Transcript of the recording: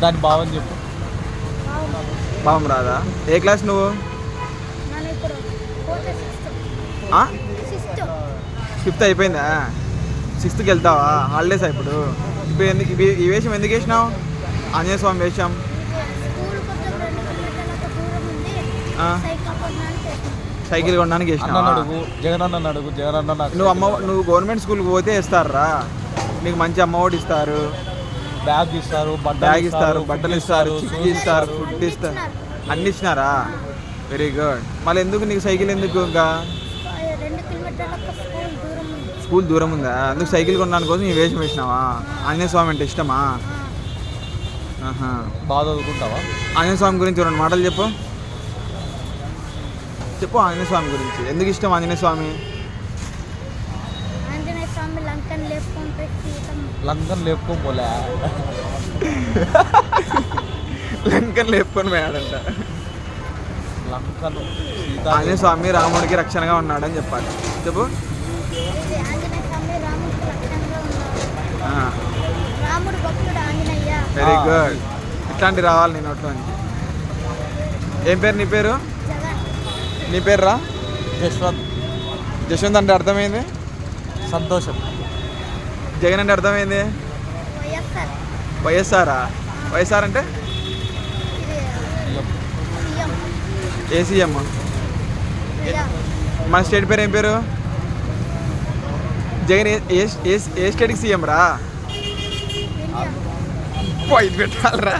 దాని భావం చెప్పు. భావం రాదా? ఏ క్లాస్ నువ్వు? ఫిఫ్త్ అయిపోయిందా? సిక్స్త్కి వెళ్తావా? హాలిడేస్ ఇప్పుడు ఇప్పుడు ఎందుకు ఈ వేషం ఎందుకు వేసినావు? ఆంజనేయ స్వామి వేషం. సైకిల్ కొనడానికి వేసినావా? జగన్ అన్న అడుగు. జగన్ అన్న నువ్వు గవర్నమెంట్ స్కూల్కి పోతే ఇస్తారా? నీకు మంచి అమ్మఒడి ఇస్తారు, బ్యాగ్ ఇస్తారు, బట్టలు ఇస్తారు, చిక్కి ఇస్తారు, ఫుడ్ ఇస్తారు, అన్ని ఇచ్చినారా? Very good. మళ్ళీ ఎందుకు నీకు సైకిల్ ఎందుకు? ఇంకా స్కూల్ దూరం ఉందా? అందుకు సైకిల్ కొనడానికి కోసం ఈ వేషం వేసినావా? ఆంజనేయ స్వామి అంటే ఇష్టమా? బాగా చదువుకుంటావా? ఆంజనేయ స్వామి గురించి 2 మాటలు చెప్పు. ఆంజనేయ స్వామి గురించి ఎందుకు ఇష్టం? ఆంజనేయ స్వామి లంకన్ లేపుకోలే, లంకన్ లేపుకొని పోయాడంట. లంకన్ ఆంజనేయ స్వామి రాముడికి రక్షణగా ఉన్నాడని చెప్పాలి. చెప్పు. Very good. ఇట్లాంటి రావాలి నేను నోట్లో నుంచి. ఏం పేరు నీ పేరు? నీ పేరు రా? యశ్వంత్. యశ్వంత్ అంటే అర్థమైంది? సంతోషం. జగన్ అంటే అర్థమైంది? వైఎస్ఆరా? వైఎస్ఆర్ అంటే ఏ సీఎం? మన స్టేట్ పేరు ఏం పేరు? జగన్ ఏ స్టేట్కి సీఎం రా? ఇది పెట్టాలరా?